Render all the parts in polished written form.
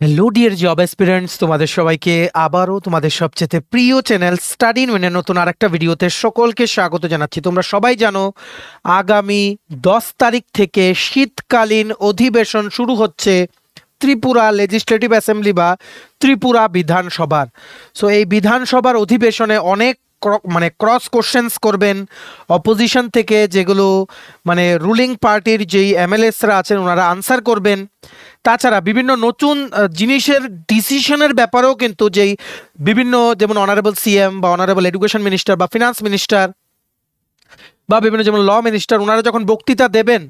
Hello dear job aspirants, তোমাদের সবাইকে আবারও তোমাদের সবচেয়ে প্রিয় চ্যানেল স্টাডি ইন উইনের নতুন আরেকটা ভিডিওতে সকলকে স্বাগত জানাচ্ছি। তোমরা সবাই জানো আগামী 10 তারিখ থেকে শীতকালীন অধিবেশন শুরু হচ্ছে ত্রিপুরা লেজিসলেটিভ অ্যাসেম্বলি বা ত্রিপুরা বিধানসভার। সো এই বিধানসভার অধিবেশনে অনেক ক্রস কোশ্চেন্স করবেন অপোজিশন থেকে, যেগুলো রুলিং পার্টির যেই এমএলএসরা আছেন ওনারা আনসার করবেন। তাছাড়া বিভিন্ন নতুন জিনিসের ডিসিশনের ব্যাপারেও কিন্তু যেই বিভিন্ন, যেমন অনারেবল সিএম বা অনারেবল এডুকেশন মিনিস্টার বা ফিনান্স মিনিস্টার বা বিভিন্ন যেমন ল মিনিস্টার, ওনারা যখন বক্তৃতা দেবেন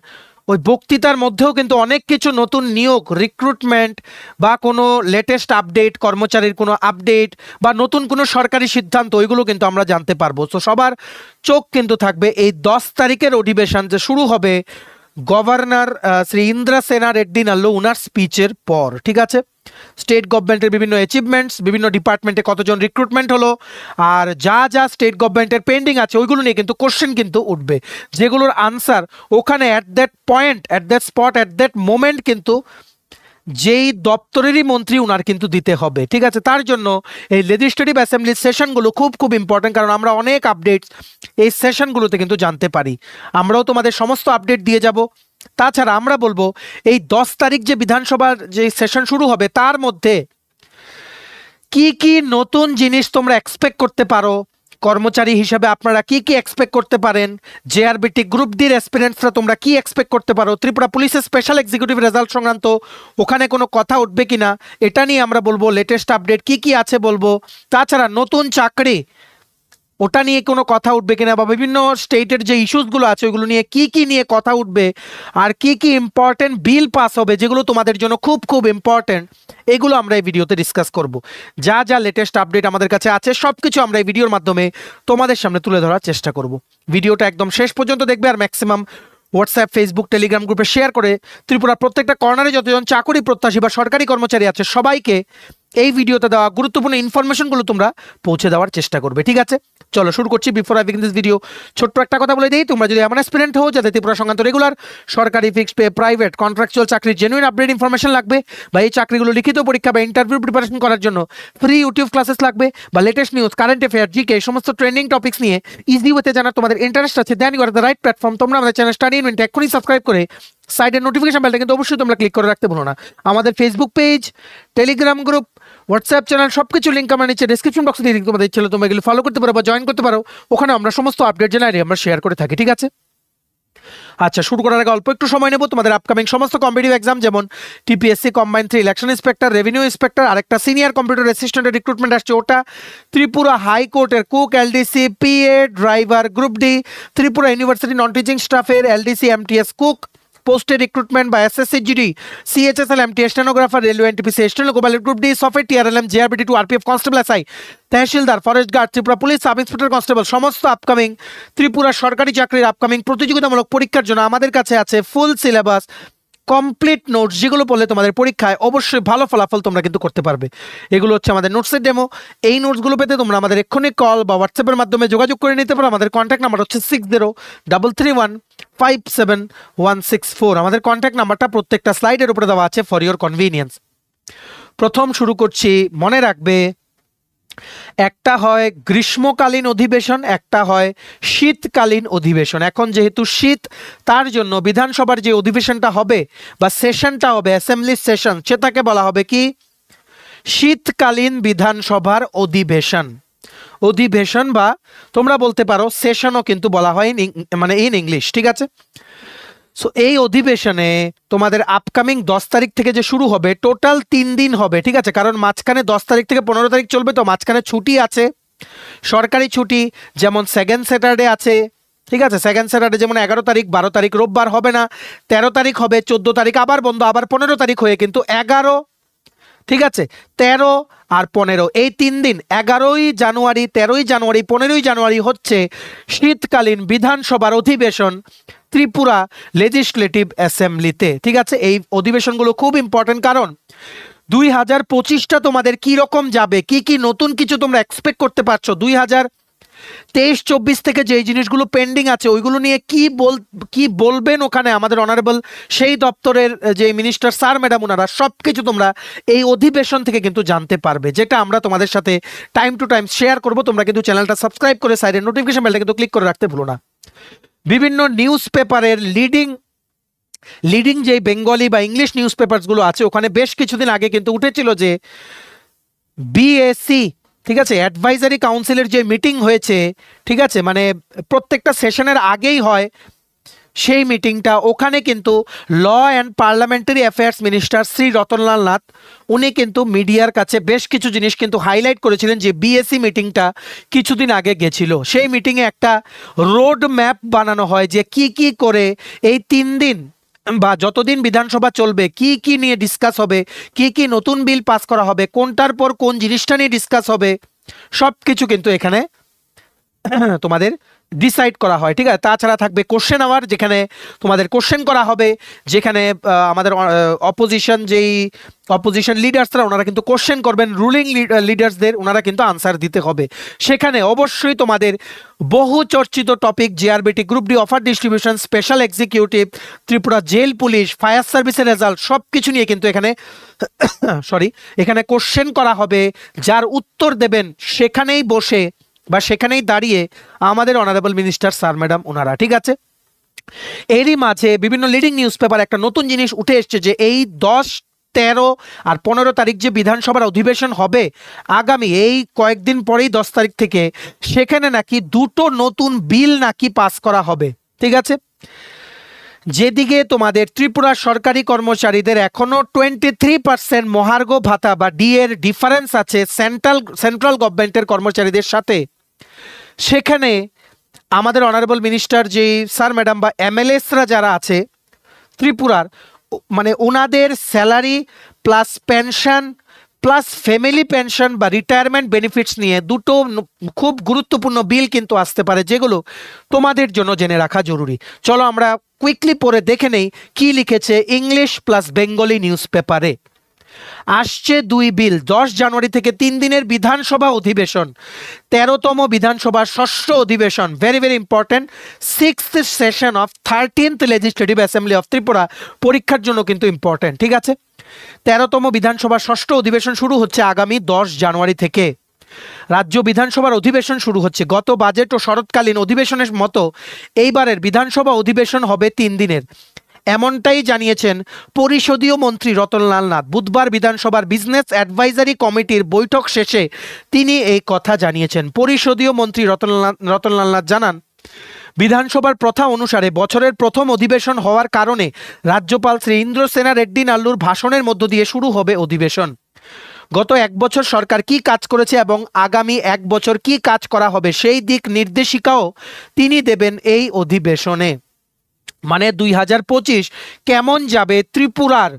ওই বক্তৃতার মধ্যেও কিন্তু অনেক কিছু নতুন নিয়োগ, রিক্রুটমেন্ট বা কোনো লেটেস্ট আপডেট, কর্মচারীর কোনো আপডেট বা নতুন কোনো সরকারি সিদ্ধান্ত, ওইগুলো কিন্তু আমরা জানতে পারবো। তো সবার চোখ কিন্তু থাকবে এই 10 তারিখের অধিবেশন যে শুরু হবে গভর্নর শ্রী ইন্দ্রসেনা রেড্ডি নাল্লু উনার স্পিচের পর। ঠিক আছে, স্টেট গভর্নমেন্টের বিভিন্ন অ্যাচিভমেন্টস, বিভিন্ন ডিপার্টমেন্টে কতজন রিক্রুটমেন্ট হলো, আর যা যা স্টেট গভর্নমেন্টের পেন্ডিং আছে ওইগুলো নিয়ে কিন্তু কোশ্চেন কিন্তু উঠবে, যেগুলোর আনসার ওখানে at that point, at that spot, at that moment কিন্তু যেই দপ্তরেরই মন্ত্রী উনার কিন্তু দিতে হবে। ঠিক আছে, তার জন্য এই লেজিসলেটিভ অ্যাসেম্বলির সেশনগুলো খুব খুব ইম্পর্টেন্ট, কারণ আমরা অনেক আপডেটস এই সেশনগুলোতে কিন্তু জানতে পারি। আমরাও তোমাদের সমস্ত আপডেট দিয়ে যাব। তাছাড়া আমরা বলবো এই 10 তারিখ যে বিধানসভার যে সেশন শুরু হবে তার মধ্যে কি কি নতুন জিনিস তোমরা এক্সপেক্ট করতে পারো, কর্মচারী হিসাবে আপনারা কি কি এক্সপেক্ট করতে পারেন, জেআরবিটি গ্রুপ ডির অ্যাসপিরেন্টসরা তোমরা কি এক্সপেক্ট করতে পারো, ত্রিপুরা পুলিশের স্পেশাল এক্সিকিউটিভ রেজাল্ট সংক্রান্ত ওখানে কোনো কথা উঠবে কিনা এটা নিয়ে আমরা বলবো, লেটেস্ট আপডেট কি কি আছে বলবো। তাছাড়া নতুন চাকরি ওটা নিয়ে কোনো কথা উঠবে কিনা, বা বিভিন্ন স্টেটের যে ইস্যুসগুলো আছে ওইগুলো নিয়ে কি নিয়ে কথা উঠবে, আর কি ইম্পর্টেন্ট বিল পাস হবে যেগুলো তোমাদের জন্য খুব খুব ইম্পর্টেন্ট, এগুলো আমরা এই ভিডিওতে ডিসকাস করব। যা যা লেটেস্ট আপডেট আমাদের কাছে আছে সব কিছু আমরা এই ভিডিওর মাধ্যমে তোমাদের সামনে তুলে ধরার চেষ্টা করব। ভিডিওটা একদম শেষ পর্যন্ত দেখবে, আর ম্যাক্সিমাম হোয়াটসঅ্যাপ, ফেসবুক, টেলিগ্রাম গ্রুপে শেয়ার করে ত্রিপুরার প্রত্যেকটা কর্নারে যতজন চাকরি প্রত্যাশী বা সরকারি কর্মচারী আছে সবাইকে এই ভিডিওতে দেওয়া গুরুত্বপূর্ণ ইনফরমেশনগুলো তোমরা পৌঁছে দেওয়ার চেষ্টা করবে। ঠিক আছে, চলো শুরু করছি। Before I begin this video ছোট্ট একটা কথা বলে দিই, তোমরা যদি এমন অ্যাসপিরেন্ট হও যাতে ত্রিপুরা সংক্রান্ত রেগুলার সরকারি, ফিক্সড পে, প্রাইভেট, কন্ট্রাকচুয়াল চাকরির জেনুইন আপডেট ইনফরমেশন লাগবে, বা এই চাকরিগুলো লিখিত পরীক্ষা বা ইন্টারভিউ প্রিপারেশন করার জন্য ফ্রি ইউটিউব ক্লাসেস লাগবে, বা latest news, current affair, GK, সমস্ত ট্রেন্ডিং টপিক্স নিয়ে ইজি ওয়েতে জানার তোমাদের ইন্টারেস্ট আছে, then you are the right platform. তোমরা আমাদের চ্যানেল স্টাডি ইন উইন এক্ষুনি সাবস্ক্রাইব করে সাইডের নোটিফিকেশন বেলটা কিন্তু অবশ্যই তোমরা ক্লিক করে রাখতে ভুলো না। আমাদের Facebook page, Telegram group, WhatsApp channel সবকিছু লিঙ্ক আমার নিচে ডিসক্রিপশন বক্সে দিয়ে দিই, তোমাদের ইচ্ছে হলে তোমরা এগুলো ফলো করতে পারো বা জয়েন করতে পারো। ওখানে আমরা সমস্ত আপডেট জানাই আমরা শেয়ার করে থাকি। ঠিক আছে, আচ্ছা শুরু করার আগে অল্প একটু সময় নেব। তোমাদের আপকামিং সমস্ত কম্পিটিটিভ এক্সাম, যেমন TPSC combine 3 election inspector, revenue inspector, আরেকটা সিনিয়র কম্পিউটার অ্যাসিস্ট্যান্টের রিক্রুটমেন্ট আসছে, ওটা ত্রিপুরা হাইকোর্টের cook, LDC, PA, driver, group D, Tripura university non teaching স্টাফের এলডিসি, এমটিএস কুক পোস্টের রিক্রুটমেন্ট বা SSC GD, CHSL, MTS stenographer, railway NTPC, steno global group D, software, TRLM, JRBT two, RPF constable, SI, tehsildar, forest guard, Tripura police sub inspector constable, সমস্ত upcoming Tripura সরকারি চাকরির upcoming প্রতিযোগিতামূলক পরীক্ষার জন্য আমাদের কাছে আছে ফুল সিলেবাস, কমপ্লিট নোটস, যেগুলো পড়লে তোমাদের পরীক্ষায় অবশ্যই ভালো ফলাফল তোমরা কিন্তু করতে পারবে। এগুলো হচ্ছে আমাদের নোটসের ডেমো। এই নোটসগুলো পেতে তোমরা আমাদের এক্ষুনি কল বা হোয়াটসঅ্যাপের মাধ্যমে যোগাযোগ করে নিতে পারো। আমাদের কন্ট্যাক্ট নাম্বার হচ্ছে 6033157164। আমাদের কন্ট্যাক্ট নাম্বারটা প্রত্যেকটা স্লাইডের উপরে দেওয়া আছে ফর ইওর কনভিনিয়েন্স। প্রথম শুরু করছি, মনে রাখবে একটা হয় গ্রীষ্মকালীন অধিবেশন, একটা হয় শীতকালীন অধিবেশন। এখন যেহেতু শীত, তার জন্য বিধানসভার যে অধিবেশনটা হবে বা সেশনটা হবে, অ্যাসেম্বলি সেশন, সেটাকে বলা হবে কি শীতকালীন বিধানসভার অধিবেশন। অধিবেশন বা তোমরা বলতে পারো সেশনও কিন্তু বলা হয় ইন ইংলিশ। ঠিক আছে, সো এই অধিবেশনে তোমাদের আপকামিং 10 তারিখ থেকে যে শুরু হবে, টোটাল 3 দিন হবে। ঠিক আছে, কারণ মাঝখানে 10 তারিখ থেকে 15 তারিখ চলবে, তো মাঝখানে ছুটি আছে, সরকারি ছুটি, যেমন সেকেন্ড স্যাটারডে আছে। ঠিক আছে, সেকেন্ড স্যাটারডে যেমন 11 তারিখ, 12 তারিখ রোববার হবে না, 13 তারিখ হবে, 14 তারিখ আবার বন্ধ, আবার 15 তারিখ হয়ে কিন্তু 11, ঠিক আছে 13 আর 15, এই 3 দিন 11ই জানুয়ারি, 13ই জানুয়ারি, 15ই জানুয়ারি হচ্ছে শীতকালীন বিধানসভার অধিবেশন ত্রিপুরা লেজিসলেটিভ অ্যাসেম্বলিতে। ঠিক আছে, এই অধিবেশনগুলো খুব ইম্পর্টেন্ট, কারণ 2025টা তোমাদের কি রকম যাবে, কি নতুন কিছু তোমরা এক্সপেক্ট করতে পারছো, 23-24 থেকে যে জিনিসগুলো পেন্ডিং আছে ওইগুলো নিয়ে কি বলবেন ওখানে আমাদের অনারেবল সেই দপ্তরের যে মিনিস্টার স্যার ম্যাডাম ওনারা সবকিছু তোমরা এই অধিবেশন থেকে কিন্তু জানতে পারবে, যেটা আমরা তোমাদের সাথে টাইম টু টাইম শেয়ার করব। তোমরা কিন্তু চ্যানেলটা সাবস্ক্রাইব করে সাইডের নোটিফিকেশন বেলটা কিন্তু ক্লিক করে রাখতে ভুলো না। বিভিন্ন নিউজ পেপারের লিডিং যে বেঙ্গলি বা ইংলিশ নিউজ পেপারসগুলো আছে ওখানে বেশ কিছুদিন আগে কিন্তু উঠেছিল যে বিএসসি, ঠিক আছে, অ্যাডভাইজারি কাউন্সিলের যে মিটিং হয়েছে, ঠিক আছে, মানে প্রত্যেকটা সেশনের আগেই হয় সেই মিটিংটা, ওখানে কিন্তু law and parliamentary affairs minister Shri Ratanlal Nath উনি কিন্তু মিডিয়ার কাছে বেশ কিছু জিনিস কিন্তু হাইলাইট করেছিলেন যে বিএসসি মিটিংটা কিছুদিন আগে গেছিল। সেই মিটিংয়ে একটা রোড ম্যাপ বানানো হয় যে কি করে এই 3 দিন বা যতদিন বিধানসভা চলবে কি নিয়ে ডিসকাস হবে, কি নতুন বিল পাস করা হবে, কোনটার পর কোন জিনিসটা নিয়ে ডিসকাস হবে, সব কিছু কিন্তু এখানে তোমাদের ডিসাইড করা হয়, ঠিক আছে। তাছাড়া থাকবে কোশ্চেন আওয়ার, যেখানে তোমাদের কোশ্চেন করা হবে, যেখানে আমাদের অপোজিশন লিডার্সরা ওনারা কিন্তু কোশ্চেন করবেন রুলিং লিডার্সদের, ওনারা কিন্তু আনসার দিতে হবে। সেখানে অবশ্যই তোমাদের বহু চর্চিত topic JRBT, group D offer distribution, special executive, Tripura jail police, fire সার্ভিসের রেজাল্ট সব কিছু নিয়ে কিন্তু এখানে কোশ্চেন করা হবে। যার উত্তর দেবেন সেখানেই বসে বা সেখানেই দাঁড়িয়ে আমাদের অনারেবল মিনিস্টার স্যার ম্যাডাম ওনারা, ঠিক আছে। এরই মাঝে বিভিন্ন লিডিং নিউজ পেপার একটা নতুন জিনিস উঠে এসছে যে এই 10, 13 আর 15 তারিখ যে বিধানসভার অধিবেশন হবে আগামী এই কয়েকদিন পরেই 10 তারিখ থেকে, সেখানে নাকি 2টো নতুন বিল নাকি পাস করা হবে, ঠিক আছে। যেদিকে তোমাদের ত্রিপুরা সরকারি কর্মচারীদের এখনো 23% মহার্ঘ ভাতা বা ডি এর ডিফারেন্স আছে সেন্ট্রাল গভর্নমেন্টের কর্মচারীদের সাথে, সেখানে আমাদের অনারেবল মিনিস্টার যে স্যার ম্যাডাম বা এমএলএসরা যারা আছে ত্রিপুরার, মানে ওনাদের salary plus pension plus family pension বা রিটায়ারমেন্ট বেনিফিটস নিয়ে 2টো খুব গুরুত্বপূর্ণ বিল কিন্তু আসতে পারে, যেগুলো তোমাদের জন্য জেনে রাখা জরুরি। চলো আমরা কুইকলি পড়ে দেখে নেই কি লিখেছে ইংলিশ প্লাস বেঙ্গলি নিউজ পেপারে। আসছে 2 বিল। 10 জানুয়ারি থেকে 3 দিনের বিধানসভা অধিবেশন, 13তম বিধানসভার ষষ্ঠ অধিবেশন, very important, 6th session of 13th legislative assembly of Tripura, পরীক্ষার জন্য কিন্তু ইম্পর্টেন্ট, ঠিক আছে। 13তম বিধানসভার ষষ্ঠ অধিবেশন শুরু হচ্ছে আগামী 10 জানুয়ারি থেকে। রাজ্য বিধানসভার অধিবেশন শুরু হচ্ছে। গত বাজেট ও শরৎকালীন অধিবেশনের মতো এইবারের বিধানসভা অধিবেশন হবে 3 দিনের, এমনটাই জানিয়েছেন পরিষদীয় মন্ত্রী রতনলাল নাথ। বুধবার বিধানসভার বিজনেস অ্যাডভাইজারি কমিটির বৈঠক শেষে তিনি এই কথা জানিয়েছেন। পরিষদীয় মন্ত্রী রতনলাল নাথ জানান, বিধানসভার প্রথা অনুসারে বছরের প্রথম অধিবেশন হওয়ার কারণে রাজ্যপাল শ্রী ইন্দ্রসেনা রেড্ডি নাল্লুর ভাষণের মধ্য দিয়ে শুরু হবে অধিবেশন। গত 1 বছর সরকার কি কাজ করেছে এবং আগামী 1 বছর কি কাজ করা হবে সেই দিক নির্দেশিকাও তিনি দেবেন এই অধিবেশনে। মানে 2025 কেমন যাবে, ত্রিপুরার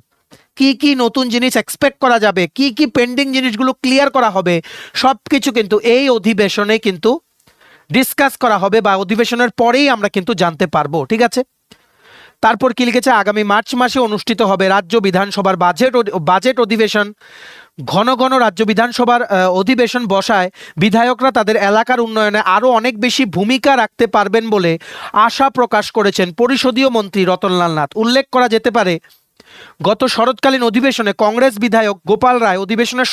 কি নতুন জিনিস এক্সপেক্ট করা যাবে, কি পেন্ডিং জিনিসগুলো ক্লিয়ার করা হবে, সবকিছু কিন্তু এই অধিবেশনে কিন্তু ডিসকাস করা হবে বা অধিবেশনের পরেই আমরা কিন্তু জানতে পারবো, ঠিক আছে। তারপর কি লিখেছে, আগামী মার্চ মাসে অনুষ্ঠিত হবে রাজ্য বিধানসভার বাজেট অধিবেশন। ঘন রাজ্য বিধানসভার অধিবেশন বসায় বিধায়করা তাদের এলাকার উন্নয়নে আরও অনেক বেশি ভূমিকা রাখতে পারবেন বলে আশা প্রকাশ করেছেন পরিষদীয় মন্ত্রী রতনলাল নাথ। উল্লেখ করা যেতে পারে, গত শরৎকালীন অধিবেশনে কংগ্রেস বিধায়ক গোপাল রায় অধিবেশনের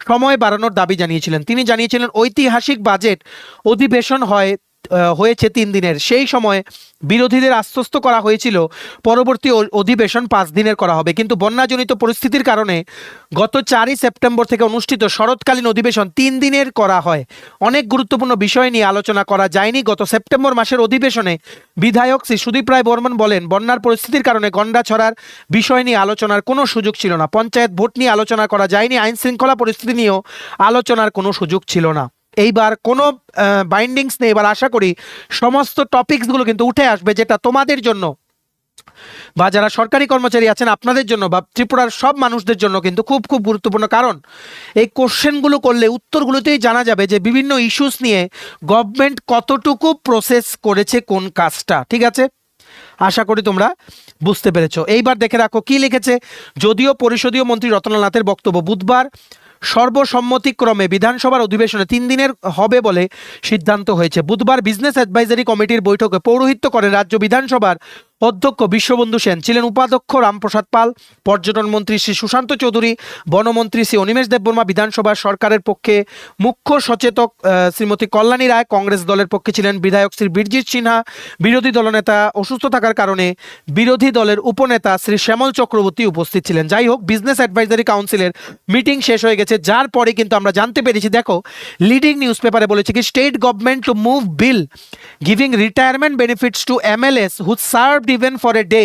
সময় বাড়ানোর দাবি জানিয়েছিলেন। তিনি জানিয়েছিলেন ঐতিহাসিক বাজেট অধিবেশন হয়েছে 3 দিনের, সেই সময় বিরোধীদের আশ্বস্ত করা হয়েছিল পরবর্তী অধিবেশন 5 দিনের করা হবে, কিন্তু বন্যাজনিত পরিস্থিতির কারণে গত 4 সেপ্টেম্বর থেকে অনুষ্ঠিত শরৎকালীন অধিবেশন 3 দিনের করা হয়। অনেক গুরুত্বপূর্ণ বিষয় নিয়ে আলোচনা করা যায়নি। গত সেপ্টেম্বর মাসের অধিবেশনে বিধায়ক শ্রী সুদীপ রায় বর্মন বলেন, বন্যার পরিস্থিতির কারণে গন্ডা ছড়ার বিষয় নিয়ে আলোচনার কোনো সুযোগ ছিল না, পঞ্চায়েত ভোট নিয়ে আলোচনা করা যায়নি, আইন শৃঙ্খলা পরিস্থিতি নিয়েও আলোচনার কোনো সুযোগ ছিল না। এইবার কোনো বাইন্ডিংস নেই। এবার আশা করি সমস্ত টপিকসগুলো কিন্তু উঠে আসবে, যেটা তোমাদের জন্য বা যারা সরকারি কর্মচারী আছেন আপনাদের জন্য বা ত্রিপুরার সব মানুষদের জন্য কিন্তু খুব গুরুত্বপূর্ণ। কারণ এই কোশ্চেনগুলো করলে উত্তরগুলোতেই জানা যাবে যে বিভিন্ন ইস্যুস নিয়ে গভর্নমেন্ট কতটুকু প্রসেস করেছে কোন কাজটা, ঠিক আছে। আশা করি তোমরা বুঝতে পেরেছো। এইবার দেখে রাখো কি লিখেছে। যদিও পরিষদীয় মন্ত্রী রতনলাল নাথের বক্তব্য বুধবার সর্বসম্মতিক্রমে বিধানসভার অধিবেশনে 3 দিনের হবে বলে সিদ্ধান্ত হয়েছে। বুধবার বিজনেস অ্যাডভাইজারি কমিটির বৈঠকে পৌরোহিত্য করেন রাজ্য বিধানসভার অধ্যক্ষ বিশ্ববন্ধু সেন, ছিলেন উপাধ্যক্ষ রামপ্রসাদ পাল, পর্যটন মন্ত্রী শ্রী সুশান্ত চৌধুরী, বনমন্ত্রী শ্রী অনিমেষ দেববর্মা, বিধানসভার সরকারের পক্ষে মুখ্য সচেতক শ্রীমতী কল্যাণী রায়, কংগ্রেস দলের পক্ষে ছিলেন বিধায়ক শ্রী বীরজিৎ সিনহা, বিরোধী দলনেতা অসুস্থ থাকার কারণে বিরোধী দলের উপনেতা শ্রী শ্যামল চক্রবর্তী উপস্থিত ছিলেন। যাই হোক, বিজনেস অ্যাডভাইজারি কাউন্সিলের মিটিং শেষ হয়ে গেছে, যার পরে কিন্তু আমরা জানতে পেরেছি, দেখো লিডিং নিউজ পেপারে বলেছে কি state government to move bill giving retirement benefits to MLAs who served even for a day.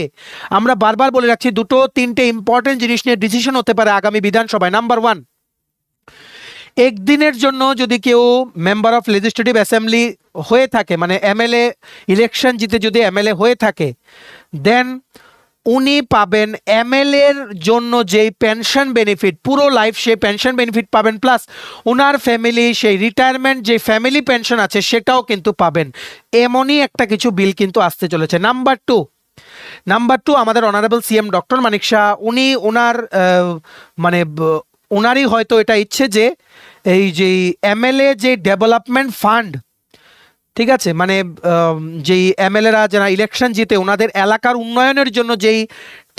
আমরা বারবার বলে রাখছি, দুটো তিনটে ইম্পর্টেন্ট জিনিস নিয়ে ডিসিশন হতে পারে আগামী বিধানসভায়। নাম্বার 1, একদিনের জন্য যদি কেউ মেম্বার অফ লেজিসলেটিভ অ্যাসেম্বলি হয়ে থাকে, মানে এমএলএ ইলেকশন জিতে যদি এমএলএ হয়ে থাকে, দেন উনি পাবেন এমএলএর জন্য যেই পেনশন বেনিফিট, পুরো লাইফ সে পেনশন বেনিফিট পাবেন, প্লাস ওনার ফ্যামিলি সেই রিটায়ারমেন্ট যে ফ্যামিলি পেনশন আছে সেটাও কিন্তু পাবেন। এমনই একটা কিছু বিল কিন্তু আসতে চলেছে। নাম্বার টু আমাদের অনারেবল সিএম ডক্টর মানিক শাহ, উনি ওনার মানে ওনারই হয়তো এটা ইচ্ছে যে এই যে এমএলএ যে ডেভেলপমেন্ট ফান্ড, ঠিক আছে, মানে যেই এমএলএরা যারা ইলেকশন জিতে ওনাদের এলাকার উন্নয়নের জন্য যেই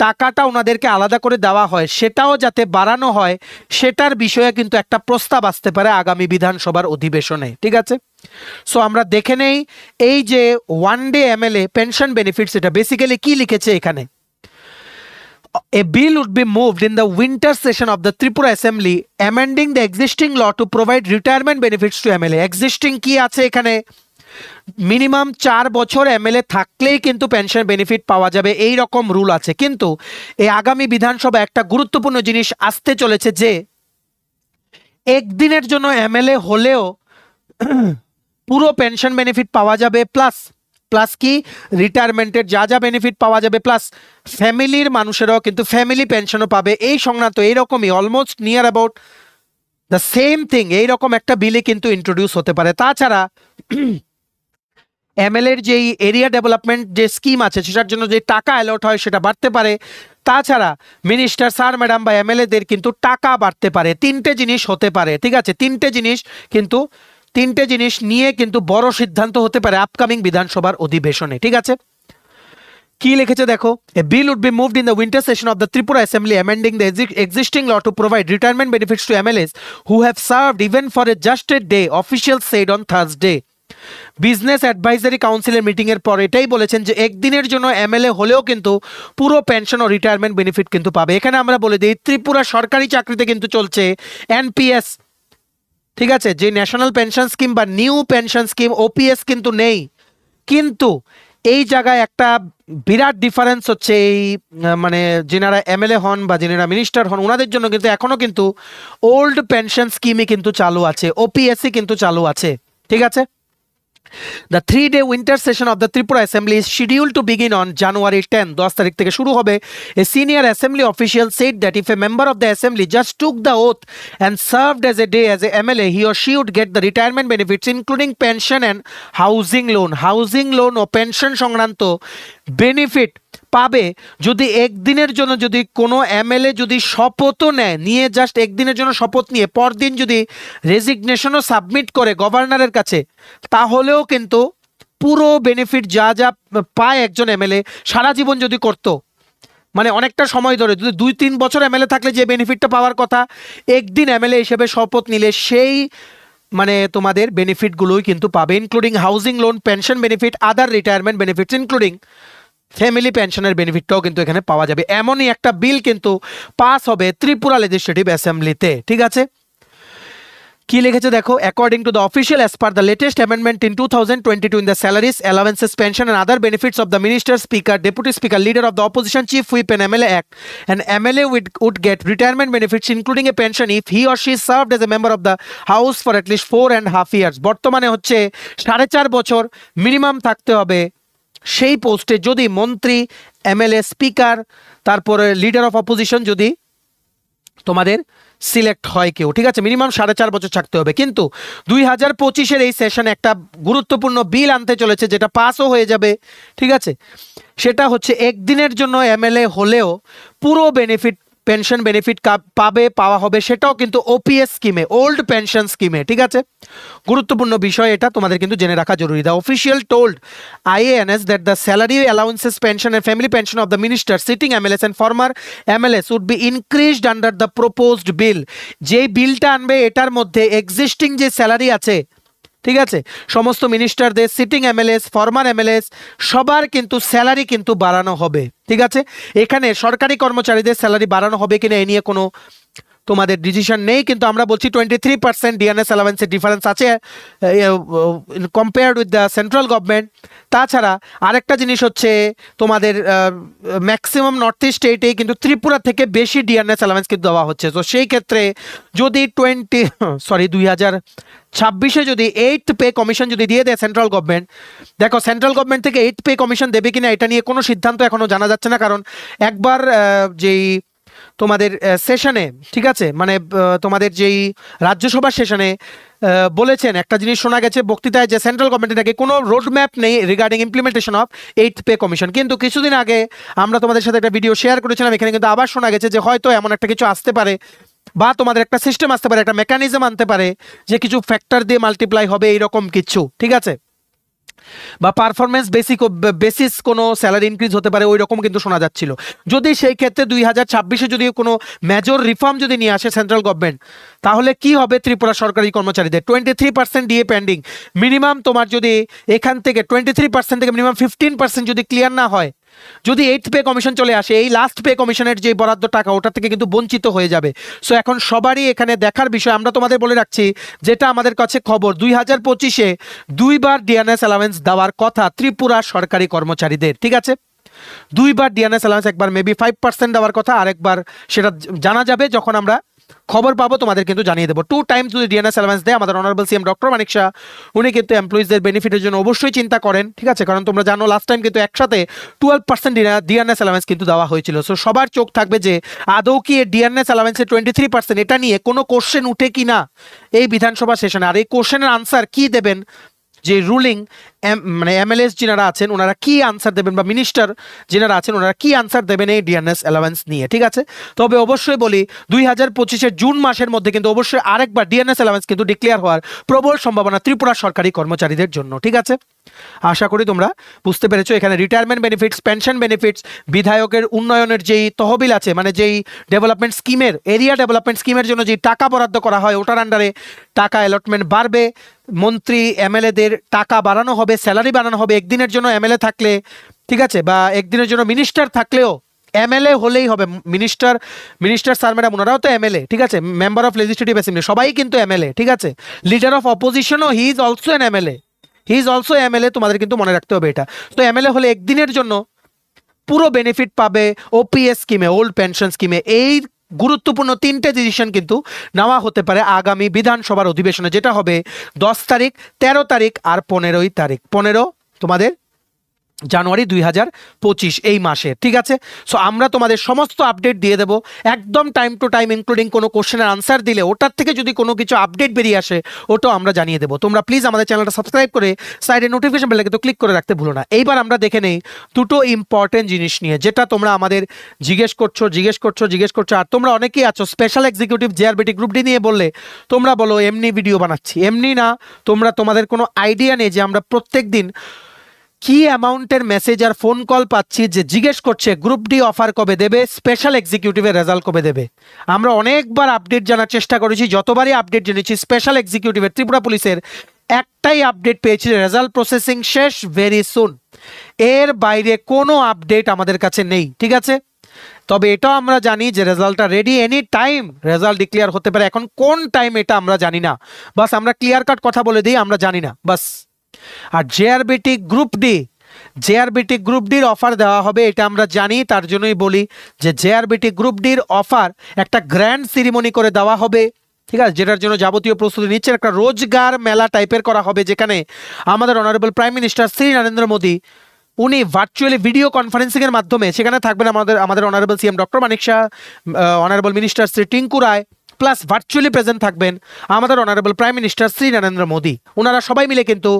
টাকাটা ওনাদেরকে আলাদা করে দেওয়া হয় সেটাও যাতে বাড়ানো হয়, সেটার বিষয়ে কিন্তু একটা প্রস্তাব আসতে পারে আগামী বিধানসভার অধিবেশনে। ঠিক আছে, সো আমরা দেখে নেই এই যে one day MLA pension benefits, এটা বেসিক্যালি কি লিখেছে এখানে। A bill would be moved in the winter session of the Tripura Assembly amending the existing law to provide retirement benefits to MLA. Existing কি আছে এখানে, মিনিমাম 4 বছর MLA থাকলেই কিন্তু পেনশন বেনিফিট পাওয়া যাবে, এই রকম রুল আছে। কিন্তু এই আগামী বিধানসভা একটা গুরুত্বপূর্ণ জিনিস আসতে চলেছে যে একদিনের জন্য এমএলএ হলেও পুরো পেনশন বেনিফিট পাওয়া যাবে, প্লাস কি রিটায়ারমেন্টের যা যা বেনিফিট পাওয়া যাবে, প্লাস ফ্যামিলির মানুষেরাও কিন্তু ফ্যামিলি পেনশনও পাবে। এই সংক্রান্ত এইরকমই almost near about the same thing, এইরকম একটা বিলে কিন্তু ইন্ট্রোডিউস হতে পারে। তাছাড়া এমএলএর যেই এরিয়া ডেভেলপমেন্ট যে স্কিম আছে সেটার জন্য যে টাকা অ্যালট হয় সেটা বাড়তে পারে। তাছাড়া মিনিস্টার স্যার ম্যাডাম বা এমএলএদের কিন্তু টাকা বাড়তে পারে। 3টে জিনিস হতে পারে, ঠিক আছে, 3টে জিনিস নিয়ে কিন্তু বড় সিদ্ধান্ত হতে পারে আপকামিং বিধানসভার অধিবেশনে। ঠিক আছে, কি লিখেছে দেখো, a bill would be moved in the winter session of the Tripura assembly amending the existing law to provide retirement benefits to MLAs who have served even for a just a day, official said on Thursday. Business advisory কাউন্সিলের meeting এর পর এটাই বলেছেন যে একদিনের জন্য MLA হলেও কিন্তু পুরো পেনশন ও রিটায়ারমেন্ট বেনিফিট কিন্তু পাবে। এখানে আমরা বলে দিই ত্রিপুরা সরকারি চাকরিতে কিন্তু চলছে এনপিএস, ঠিক আছে, যে ন্যাশনাল পেনশন স্কিম বা নিউ পেনশন স্কিম, ওপিএস কিন্তু নেই। কিন্তু এই জায়গায় একটা বিরাট ডিফারেন্স হচ্ছে, এই মানে যেনারা এমএলএ হন বা যেনারা মিনিস্টার হন ওনাদের জন্য কিন্তু এখনো কিন্তু ওল্ড পেনশন স্কিমই কিন্তু চালু আছে, ওপিএসই কিন্তু চালু আছে। ঠিক আছে, The 3-day winter session of the Tripura Assembly is scheduled to begin on January 10. 10 তারিখ থেকে শুরু হবে। A senior assembly official said that if a member of the assembly just took the oath and served as a day as a MLA, he or she would get the retirement benefits including pension and housing loan. Housing loan O pension সংক্রান্ত benefit পাবে যদি একদিনের জন্য যদি কোনো MLA যদি শপথও নেয়, নিয়ে জাস্ট একদিনের জন্য শপথ নিয়ে পরদিন যদি রেজিগনেশনও সাবমিট করে গভর্নরের কাছে, তাহলেও কিন্তু পুরো বেনিফিট যা যা পায় একজন এমএলএ সারা জীবন যদি করতো, মানে অনেকটা সময় ধরে যদি 2-3 বছর এমএলএ থাকলে যে বেনিফিটটা পাওয়ার কথা, একদিন এমএলএ হিসেবে শপথ নিলে সেই মানে তোমাদের বেনিফিটগুলোই কিন্তু পাবে, including housing loan, pension benefit, other retirement benefits including family পেনশনের বেনিফিটটাও কিন্তু এখানে পাওয়া যাবে। এমনই একটা বিল কিন্তু পাস হবে ত্রিপুরা লেজিসলেটিভ অ্যাসেম্বলিতে। ঠিক আছে, কি লিখেছে দেখো, according to the official as per the latest amendment in 2022 in the salaries, allowances, pension and other benefits of the minister, speaker, deputy speaker, leader of the opposition, chief whip and MLA act, an MLA would get retirement benefits including a pension if he or she served as a member of the house for at least 4.5 years. বর্তমানে হচ্ছে 4.5 বছর minimum থাকতে হবে সেই পোস্টে, যদি মন্ত্রী, MLA, speaker, তারপরে লিডার অফ অপোজিশন যদি তোমাদের সিলেক্ট হয় কেউ। ঠিক আছে, মিনিমাম 4.5 বছর থাকতে হবে। কিন্তু 2025-এর এই সেশনে একটা গুরুত্বপূর্ণ বিল আনতে চলেছে যেটা পাসও হয়ে যাবে। ঠিক আছে, সেটা হচ্ছে একদিনের জন্য এমএলএ হলেও পুরো বেনিফিট পেনশন বেনিফিট পাওয়া হবে সেটাও কিন্তু ওপিএস স্কিমে, ওল্ড পেনশন স্কিমে। ঠিক আছে, গুরুত্বপূর্ণ বিষয় এটা, তোমাদের কিন্তু জেনে রাখা জরুরি। The official told IANS that the salary allowances pension and family pension of the minister sitting MLAs and former MLAs would be increased under the proposed bill. যেই বিলটা আনবে এটার মধ্যে এক্সিস্টিং যে স্যালারি আছে, ঠিক আছে, সমস্ত মিনিস্টারদের, সিটিং এমএলএস, ফরমার এমএলএস, সবার কিন্তু স্যালারি কিন্তু বাড়ানো হবে। ঠিক আছে, এখানে সরকারি কর্মচারীদের স্যালারি বাড়ানো হবে কিনা এ নিয়ে কোনো তোমাদের ডিসিশন নেই, কিন্তু আমরা বলছি 23% ডিএনএস অ্যালাওয়েন্সের ডিফারেন্স আছে compared with the central government. তাছাড়া আরেকটা জিনিস হচ্ছে তোমাদের ম্যাক্সিমাম নর্থ ইস্ট স্টেটেই কিন্তু ত্রিপুরা থেকে বেশি ডিএনএস অ্যালাওয়েন্স কিন্তু দেওয়া হচ্ছে। তো সেই ক্ষেত্রে যদি 2026-এ যদি 8th পে কমিশন যদি দিয়ে দেয় সেন্ট্রাল গভর্নমেন্ট, দেখো সেন্ট্রাল গভর্নমেন্ট থেকে 8th পে কমিশন দেবে কিনা এটা নিয়ে কোনো সিদ্ধান্ত এখনো জানা যাচ্ছে না, কারণ একবার যেই তোমাদের সেশনে, ঠিক আছে, মানে তোমাদের যেই রাজ্যসভার সেশনে বলেছেন একটা জিনিস শোনা গেছে বক্তৃতায়, যে সেন্ট্রাল গভর্নমেন্টের নাকি কোনো রোড ম্যাপ নেই regarding implementation of 8th pay commission. কিন্তু কিছুদিন আগে আমরা তোমাদের সাথে একটা ভিডিও শেয়ার করেছিলাম, এখানে কিন্তু আবার শোনা গেছে যে হয়তো এমন একটা কিছু আসতে পারে, বা তোমাদের একটা সিস্টেম আসতে পারে, একটা মেকানিজম আনতে পারে যে কিছু ফ্যাক্টর দিয়ে মাল্টিপ্লাই হবে এইরকম কিছু। ঠিক আছে, বা পারফরমেন্স বেসিস কোনো স্যালারি ইনক্রিজ হতে পারে, ওই রকম কিন্তু শোনা যাচ্ছিল। যদি সেই ক্ষেত্রে 2026-এ যদি কোনো মেজর রিফর্ম যদি নিয়ে আসে সেন্ট্রাল গভর্নমেন্ট, তাহলে কি হবে ত্রিপুরা সরকারি কর্মচারীদের? 23% ডিএ পেন্ডিং, মিনিমাম তোমার যদি এখান থেকে 23% থেকে মিনিমাম 15% যদি ক্লিয়ার না হয়, যদি 8th পে কমিশন চলে আসে, এই লাস্ট পে কমিশনের যে বরাদ্দ টাকা ওটা থেকে কিন্তু বঞ্চিত হয়ে যাবে। সো এখন সবারই এখানে দেখার বিষয়। আমরা তোমাদের বলে রাখছি, যেটা আমাদের কাছে খবর, 2025-এ 2বার ডিএনএস অ্যালাওয়েন্স দেওয়ার কথা ত্রিপুরা সরকারি কর্মচারীদের। ঠিক আছে, 2বার ডিএনএস অ্যালাওয়েন্স, একবার মেবি 5% দেওয়ার কথা, আরেকবার সেটা জানা যাবে যখন আমরা খবর পাবো, তোমাদের কিন্তু জানিয়ে দেবো। 2 টাইমস যদি ডিএনএস অ্যালাওয়েন্স দেয়, আমাদের অনারেবল সিএম ডক্টর মানিক শাহ উনি কিন্তু এমপ্লয়িজদের বেনিফিটের জন্য অবশ্যই চিন্তা করেন। ঠিক আছে, কারণ তোমরা জানো লাস্ট টাইম কিন্তু একসাথে 12% ডিএনএস অ্যালাওয়েন্স কিন্তু দেওয়া হয়েছিল। সো সবার চোখ থাকবে যে আদৌ কি ডিএনএস অ্যালাওয়েন্সের 23% এটা নিয়ে কোনো কোশ্চেন উঠে কি না এই বিধানসভা সেশনে, আর এই কোশ্চেনের আনসার কি দেবেন যে রুলিং মানে এমএলএস যিনারা আছেন ওনারা কি আনসার দেবেন, বা মিনিস্টার যিনারা আছেন ওনারা কি আনসার দেবেন এই ডিএনএস অ্যালাওয়েন্স নিয়ে। ঠিক আছে, তবে অবশ্যই বলি 2025-এর জুন মাসের মধ্যে কিন্তু অবশ্যই আরেকবার ডিএনএস অ্যালাওয়েন্স কিন্তু ডিক্লেয়ার হওয়ার প্রবল সম্ভাবনা ত্রিপুরা সরকারি কর্মচারীদের জন্য। ঠিক আছে, আশা করি তোমরা বুঝতে পেরেছো। এখানে রিটায়ারমেন্ট বেনিফিটস, পেনশন বেনিফিটস, বিধায়কের উন্নয়নের যেই তহবিল আছে, মানে যেই ডেভেলপমেন্ট স্কিমের, এরিয়া ডেভেলপমেন্ট স্কিমের জন্য যেই টাকা বরাদ্দ করা হয় ওটার আন্ডারে টাকা অ্যালটমেন্ট বাড়বে, মন্ত্রী এমএলএদের টাকা বাড়ানো হবে, স্যালারি বাড়ানো হবে। একদিনের জন্য এমএলএ থাকলে, ঠিক আছে, বা একদিনের জন্য মিনিস্টার থাকলেও, এমএলএ হলেই হবে, মিনিস্টার স্যার ম্যাডাম ওনারাও তো এমএলএ। ঠিক আছে, মেম্বার অফ লেজিসলেটিভ অ্যাসেম্বলি সবাই কিন্তু এমএলএ। ঠিক আছে, লিডার অফ অপোজিশনও he is also an MLA, he is also MLA, তোমাদের কিন্তু মনে রাখতে হবে এটা। তো এমএলএ হলে একদিনের জন্য পুরো বেনিফিট পাবে ওপিএস স্কিমে, ওল্ড পেনশন স্কিমে। এই গুরুত্বপূর্ণ 3টে ডিসিশন কিন্তু নেওয়া হতে পারে আগামী বিধানসভার অধিবেশনে, যেটা হবে 10 তারিখ, 13 তারিখ আর 15 তারিখ, 15 তোমাদের জানুয়ারি 2025 এই মাসে। ঠিক আছে, সো আমরা তোমাদের সমস্ত আপডেট দিয়ে দেবো একদম টাইম টু টাইম, ইনক্লুডিং কোনো কোশ্চেনের আনসার দিলে ওটার থেকে যদি কোনো কিছু আপডেট বেরিয়ে আসে ওটাও আমরা জানিয়ে দেবো। তোমরা প্লিজ আমাদের চ্যানেলটা সাবস্ক্রাইব করে সাইডে নোটিফিকেশন বেলটাকে তো ক্লিক করে রাখতে ভুলো না। এইবার আমরা দেখে নেই দুটো ইম্পর্টেন্ট জিনিস নিয়ে, যেটা তোমরা আমাদের জিজ্ঞেস করছো, আর তোমরা অনেকেই আছো special executive JRBT group D নিয়ে বললে তোমরা বলো এমনি ভিডিও বানাচ্ছি, এমনি না, তোমাদের কোনো আইডিয়া নেই যে আমরা প্রত্যেক দিন কি অ্যামাউন্টের মেসেজ আর ফোন কল পাচ্ছি যে জিজ্ঞেস করছে গ্রুপ ডি অফার কবে দেবে, স্পেশাল এক্সিকিউটিভের রেজাল্ট কবে দেবে। আমরা অনেকবার আপডেট জানার চেষ্টা করেছি, যতবারই আপডেট জেনেছি স্পেশাল এক্সিকিউটিভের ত্রিপুরা পুলিশের একটাই আপডেট পেয়েছি, রেজাল্ট প্রসেসিং শেষ, ভেরি সুন। এর বাইরে কোনো আপডেট আমাদের কাছে নেই। ঠিক আছে, তবে এটাও আমরা জানি যে রেজাল্টটা ready, any time result declare হতে পারে। এখন কোন টাইম এটা আমরা জানি না, বাস আমরা ক্লিয়ার কাট কথা বলে দিই আমরা জানি না, বাস। আর জেআরবিটি গ্রুপ ডির অফার দেওয়া হবে এটা আমরা জানি, তার জন্যই বলি যে জেআরবিটি গ্রুপ ডির অফার একটা গ্র্যান্ড সেরিমনি করে দেওয়া হবে। ঠিক আছে, যেটার জন্য যাবতীয় প্রস্তুতি নিচ্ছে, একটা রোজগার মেলা টাইপের করা হবে, যেখানে আমাদের honourable prime minister Shri Narendra Modi উনি ভার্চুয়ালি ভিডিও কনফারেন্সিংয়ের মাধ্যমে, সেখানে থাকবেন আমাদের অনারেবল সিএম ডক্টর মানিক শাহ, অনারেবল মিনিস্টার শ্রী টিঙ্কু রায়, প্লাস ভার্চুয়ালি প্রেজেন্ট থাকবেন আমাদের honourable prime minister Shri Narendra Modi. ওনারা সবাই মিলে কিন্তু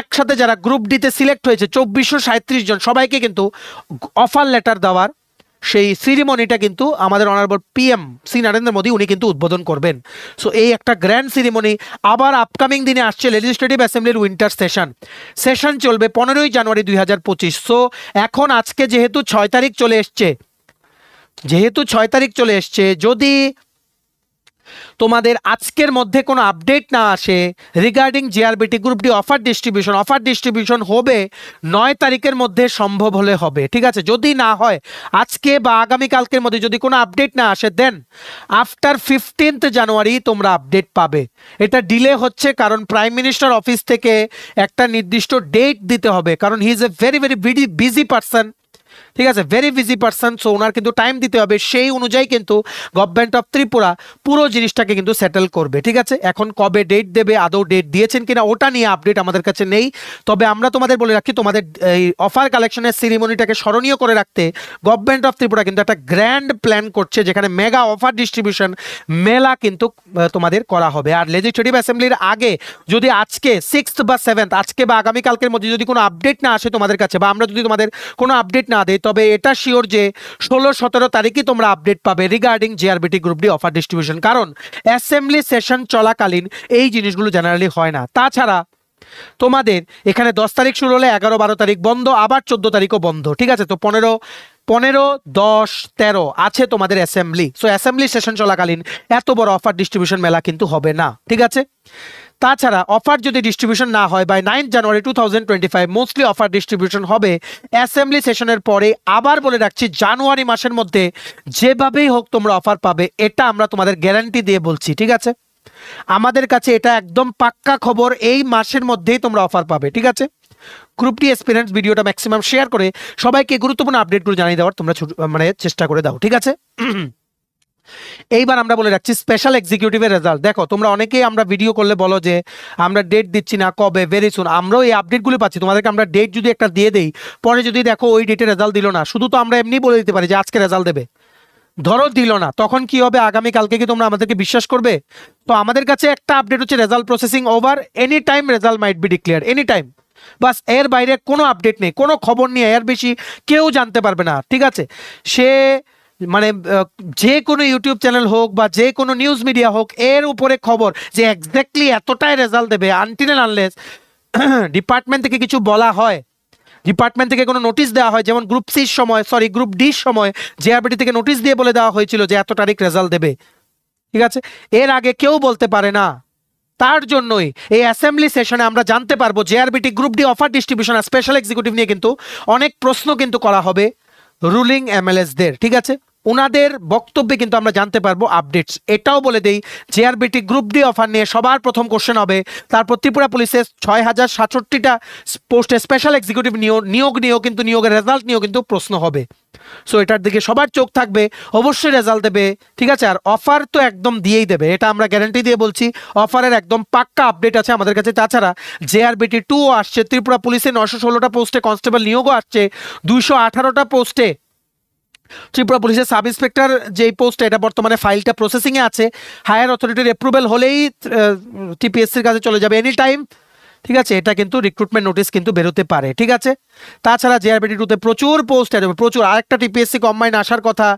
একসাথে যারা গ্রুপ ডিতে সিলেক্ট হয়েছে 2437 জন সবাইকে কিন্তু অফার লেটার দেওয়ার সেই সিরিমনিটা কিন্তু আমাদের অনারেবল পিএম শ্রী নরেন্দ্র মোদী উনি কিন্তু উদ্বোধন করবেন। সো এই একটা গ্র্যান্ড সিরিমনি। আবার আপকামিং দিনে আসছে লেজিসলেটিভ অ্যাসেম্বলির উইন্টার সেশন চলবে 15ই জানুয়ারি 2025। সো এখন আজকে যেহেতু 6 তারিখ চলে এসছে, যদি তোমাদের আজকের মধ্যে কোনো আপডেট না আসে regarding GRBT group D offer distribution হবে 9 তারিখের মধ্যে, সম্ভব হলে হবে, ঠিক আছে। যদি না হয় আজকে বা আগামীকালকের মধ্যে যদি কোনো আপডেট না আসে, দেন আফটার 15th জানুয়ারি তোমরা আপডেট পাবে। এটা ডিলে হচ্ছে কারণ প্রাইম মিনিস্টার অফিস থেকে একটা নির্দিষ্ট ডেট দিতে হবে, কারণ he is a very busy person, ঠিক আছে, ভেরি বিজি পারসন। সো ওনার কিন্তু টাইম দিতে হবে, সেই অনুযায়ী কিন্তু গভর্নমেন্ট অফ ত্রিপুরা পুরো জিনিসটাকে কিন্তু সেটেল করবে, ঠিক আছে। এখন কবে ডেট দেবে, আদৌ ডেট দিয়েছেন কিনা ওটা নিয়ে আপডেট আমাদের কাছে নেই। তবে আমরা তোমাদের বলে রাখি, তোমাদের এই অফার কালেকশনের সিরিমনিটাকে স্মরণীয় করে রাখতে গভর্নমেন্ট অফ ত্রিপুরা কিন্তু একটা গ্র্যান্ড প্ল্যান করছে, যেখানে মেগা অফার ডিস্ট্রিবিউশন মেলা কিন্তু তোমাদের করা হবে। আর লেজিসলেটিভ অ্যাসেম্বলির আগে যদি আজকে 6th বা 7th, আজকে বা আগামীকালকের মধ্যে যদি কোনো আপডেট না আসে তোমাদের কাছে, বা আমরা যদি তোমাদের কোনো আপডেট না দেই, তবে এটা শিওর যে 16-17 তারিখই তোমরা আপডেট পাবে regarding GRBT group D offer distribution, কারণ অ্যাসেম্বলি সেশন চলাকালীন এই জিনিসগুলো জেনারেলি হয় না। তাছাড়া তোমাদের এখানে 10 তারিখ শুরু হলে 11-12 তারিখ বন্ধ, আবার 14 তারিখও বন্ধ, ঠিক আছে। তো 15, 10, 13 আছে তোমাদের অ্যাসেম্বলি। সো অ্যাসেম্বলি সেশন চলাকালীন এত বড় অফার ডিস্ট্রিবিউশন মেলা কিন্তু হবে না, ঠিক আছে। তাছাড়া অফার যদি ডিস্ট্রিবিউশন না হয় by 9 January 2025, mostly offer distribution হবে অ্যাসেম্বলি সেশনের পরে। আবার বলে রাখছি, জানুয়ারি মাসের মধ্যে যেভাবেই হোক তোমরা অফার পাবে, এটা আমরা তোমাদের গ্যারান্টি দিয়ে বলছি, ঠিক আছে। আমাদের কাছে এটা একদম পাক্কা খবর, এই মাসের মধ্যেই তোমরা অফার পাবে, ঠিক আছে। গ্রুপ ডি এক্সপিরিয়েন্স ভিডিওটা ম্যাক্সিমাম শেয়ার করে সবাইকে গুরুত্বপূর্ণ আপডেটগুলো জানিয়ে দেওয়ার তোমরা চেষ্টা করে দাও, ঠিক আছে। এইবার আমরা বলে রাখছি স্পেশাল এক্সিকিউটিভের রেজাল্ট। দেখো তোমরা অনেকেই আমরা ভিডিও করলে বলো যে আমরা ডেট দিচ্ছি না, কবে, ভেরি সুন। আমরাও এই আপডেটগুলো পাচ্ছি, তোমাদেরকে আমরা ডেট যদি একটা দিয়ে দেই, পরে যদি দেখো ওই ডেটে রেজাল্ট দিল না, শুধু তো আমরা এমনি বলে দিতে পারি যে আজকে রেজাল্ট দেবে, ধরো দিল না, তখন কি হবে? আগামীকালকে কি তোমরা আমাদেরকে বিশ্বাস করবে? তো আমাদের কাছে একটা আপডেট হচ্ছে result processing over, any time result might be declare, any time. বাস এর বাইরে কোনো আপডেট নেই, কোনো খবর নিয়ে এর বেশি কেউ জানতে পারবে না, ঠিক আছে। সে মানে যে কোনো ইউটিউব চ্যানেল হোক বা যে কোনো নিউজ মিডিয়া হোক, এর উপরে খবর যে এক্স্যাক্টলি এতটাই রেজাল্ট দেবে, আনটিল এন্ড আনলেস ডিপার্টমেন্ট থেকে কিছু বলা হয়, ডিপার্টমেন্ট থেকে কোনো নোটিশ দেওয়া হয়, যেমন গ্রুপ ডির সময় জেআরবিটি থেকে নোটিশ দিয়ে বলে দেওয়া হয়েছিল যে এত তারিখ রেজাল্ট দেবে, ঠিক আছে। এর আগে কেউ বলতে পারে না। তার জন্যই এই অ্যাসেম্বলি সেশনে আমরা জানতে পারবো JRBT group D offer distribution আর স্পেশাল এক্সিকিউটিভ নিয়ে কিন্তু অনেক প্রশ্ন কিন্তু করা হবে রুলিং এমএলএসদের, ঠিক আছে। ওনাদের বক্তব্যে কিন্তু আমরা জানতে পারবো আপডেটস। এটাও বলে দেই, জেআরবিটি গ্রুপ ডি অফার নিয়ে সবার প্রথম কোশ্চেন হবে, তারপর ত্রিপুরা পুলিশের 6067টা পোস্টে স্পেশাল এক্সিকিউটিভ নিয়োগ নিয়েও কিন্তু নিয়োগের রেজাল্ট নিয়েও কিন্তু প্রশ্ন হবে। সো এটার দিকে সবার চোখ থাকবে, অবশ্যই রেজাল্ট দেবে, ঠিক আছে। আর অফার তো একদম দিয়েই দেবে, এটা আমরা গ্যারান্টি দিয়ে বলছি। অফারের একদম পাক্কা আপডেট আছে আমাদের কাছে। তাছাড়া জেআরবিটি 2 আসছে, ত্রিপুরা পুলিশের 916টা পোস্টে কনস্টেবল নিয়োগও আসছে, 218টা পোস্টে ত্রিপুরা পুলিশের সাব ইন্সপেক্টর যেই পোস্ট, এটা বর্তমানে ফাইলটা প্রসেসিংয়ে আছে, হায়ার অথরিটির অ্যাপ্রুভেল হলেই টিপিএসসির কাছে চলে যাবে এনি টাইম, ঠিক আছে। এটা কিন্তু রিক্রুটমেন্ট নোটিশ কিন্তু বেরোতে পারে, ঠিক আছে। তাছাড়া জেআরবিটি 2-তে প্রচুর পোস্ট আসবে, প্রচুর। আরেকটা টিপিএসসি কম্বাইন আসার কথা,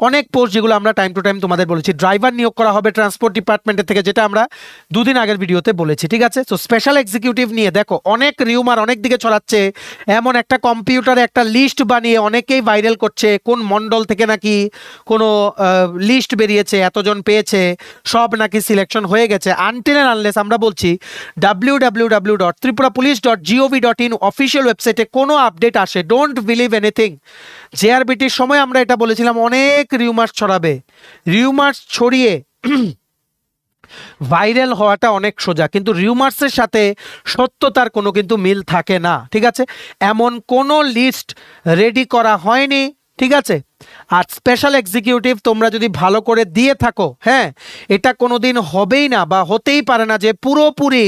অনেক পোস্ট যেগুলো আমরা টাইম টু টাইম তোমাদের বলেছি। ড্রাইভার নিয়োগ করা হবে ট্রান্সপোর্ট ডিপার্টমেন্টের থেকে, যেটা আমরা 2 দিন আগের ভিডিওতে বলেছি, ঠিক আছে। তো স্পেশাল এক্সিকিউটিভ নিয়ে দেখো অনেক রিউমার অনেক দিকে ছড়াচ্ছে, এমন একটা কম্পিউটারে একটা লিস্ট বানিয়ে অনেকেই ভাইরাল করছে, কোন মন্ডল থেকে নাকি কোনো লিস্ট বেরিয়েছে, এতজন পেয়েছে, সব নাকি সিলেকশন হয়ে গেছে। আনটিল এন্ড আনলেস আমরা বলছি www.tripurapolice.gov.in অফিসিয়াল ওয়েবসাইটে কোনো আপডেট আসে, ডোন্ট বিলিভ এনিথিং। জেআরবিটির সময় আমরা এটা বলেছিলাম, অনেক রিউমার্স ছড়াবে, রিউমার্স ছড়িয়ে ভাইরাল হওয়াটা অনেক সোজা, কিন্তু রিউমার্সের সাথে সত্যতার কোনো কিন্তু মিল থাকে না, ঠিক আছে। এমন কোনো লিস্ট রেডি করা হয়নি, ঠিক আছে। আর স্পেশাল এক্সিকিউটিভ তোমরা যদি ভালো করে দিয়ে থাকো, হ্যাঁ, এটা কোনোদিন হবেই না বা হতেই পারে না যে পুরোপুরি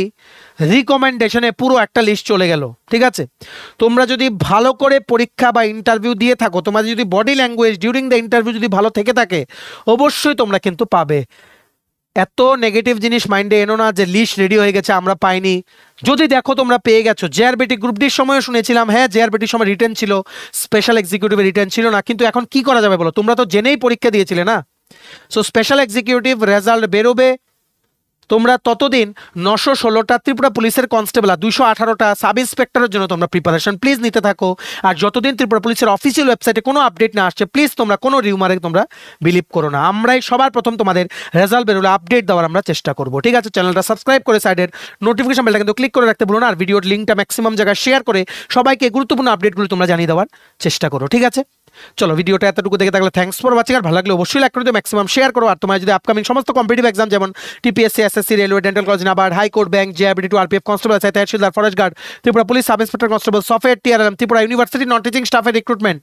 রিকমেন্ডেশনে পুরো একটা লিস্ট চলে গেল, ঠিক আছে। তোমরা যদি ভালো করে পরীক্ষা বা ইন্টারভিউ দিয়ে থাকো, তোমাদের যদি body language during the interview যদি ভালো থেকে থাকে, অবশ্যই তোমরা কিন্তু পাবে। এত নেগেটিভ জিনিস মাইন্ডে এনো না যে লিস্ট রেডি হয়ে গেছে আমরা পাইনি। যদি দেখো তোমরা পেয়ে গেছো, জেআরবিটি গ্রুপ ডির সময়ও শুনেছিলাম হ্যাঁ জেআরবিটির সময় রিটেন ছিল, স্পেশাল এক্সিকিউটিভ রিটেন ছিল না, কিন্তু এখন কি করা যাবে বলো, তোমরা তো জেনেই পরীক্ষা দিয়েছিলে না। সো স্পেশাল এক্সিকিউটিভ রেজাল্ট বেরোবে, তোমরা ততদিন 916টা ত্রিপুরা পুলিশের কনস্টেবল আর 218টা সাব ইন্সপেক্টরের জন্য তোমরা প্রিপারেশন প্লিজ নিতে থাকো। আর যতদিন ত্রিপুরা পুলিশের অফিসিয়াল ওয়েবসাইটে কোনো আপডেট না আসছে প্লিজ তোমরা কোনো রিউমারে তোমরা বিলিভ করো না। আমরাই সবার প্রথম তোমাদের রেজাল্ট বেরোলে আপডেট দেওয়ার আমরা চেষ্টা করবো, ঠিক আছে? চ্যানেলটা সাবস্ক্রাইব করে সাইডের নোটিফিকেশন বেলটা কিন্তু ক্লিক করে রাখতে ভুলো না, আর ভিডিওর লিঙ্কটা ম্যাক্সিমাম জায়গায় শেয়ার করে সবাইকে গুরুত্বপূর্ণ আপডেটগুলো তোমরা জানিয়ে দেওয়ার চেষ্টা করো, ঠিক আছে? চলো ভিডিওটা এতটুকু দেখে থাকলে থ্যাঙ্কস ফর ওয়াচিং, আর ভালো লাগলে অবশ্যই লাইক করে দিও, ম্যাক্সিমাম শেয়ার করো। আর তোমার যদি আপকামিং সমস্ত কম্পিটিটিভ এক্সাম যেমন TPSC, SSC, railway, dental college, NABARD, high court, bank, JRBT two RPF constable আছে, tehsildar, forest guard, Tripura police sub inspector constable, software, TRM, Tripura university non teaching স্টাফের রিক্রুটমেন্ট,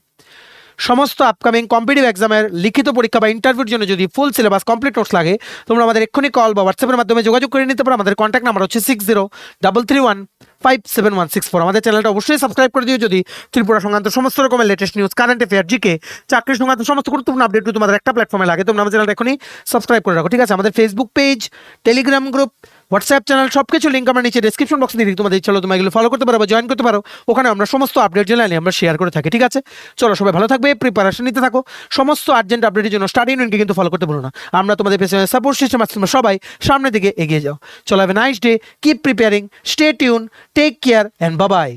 সমস্ত আপকামিং কম্পিটিটিভ এক্সামের লিখিত পরীক্ষা বা ইন্টারভিউর জন্য যদি ফুল সিলেবাস কমপ্লিট নোটস লাগে তোমরা আমাদের এক্ষুনি কল বা হোয়াটসঅ্যাপের মাধ্যমে যোগাযোগ করে নিতে পারো। আমাদের কন্ট্যাক্ট নাম্বার হচ্ছে 6033157164। আমাদের চ্যানেলটা অবশ্যই সাবস্ক্রাইব করে দিও যদি ত্রিপুরা সংক্রান্ত সমস্ত রকমের latest news, current affair, GK, চাকরি সংক্রান্ত সমস্ত গুরুত্বপূর্ণ আপডেটগুলো তোমাদের একটা প্ল্যাটফর্মে লাগে। তোমরা আমাদের চ্যানেলটা এখনই সাবস্ক্রাইব করে রাখো, ঠিক আছে? আমাদের Facebook page, Telegram group, WhatsApp channel সব কিছু লিঙ্ক আমরা নিচে ডেসক্রিপশন বক্সে দিয়ে দিই, তোমাদের ইচ্ছা হলো তোমরা এগুলো ফলো করতে পারো বা জয়েন করতে পারো, ওখানে আমরা সমস্ত আপডেট জানালে আমরা শেয়ার করে থাকি, ঠিক আছে? চলো সবাই ভালো থাকবে, প্রিপারেশন নিতে থাকো, সমস্ত আর্জেন্ট আপডেটের জন্য স্টাডি ইউনিয়নকে কিন্তু ফলো করতে ভুলো না। আমরা তোমাদের পেছনে সাপোর্ট সিস্টেম আছে, তোমরা সবাই সামনের দিকে এগিয়ে যাও। চলো have a nice day, keep preparing, stay tune, take care and bye by.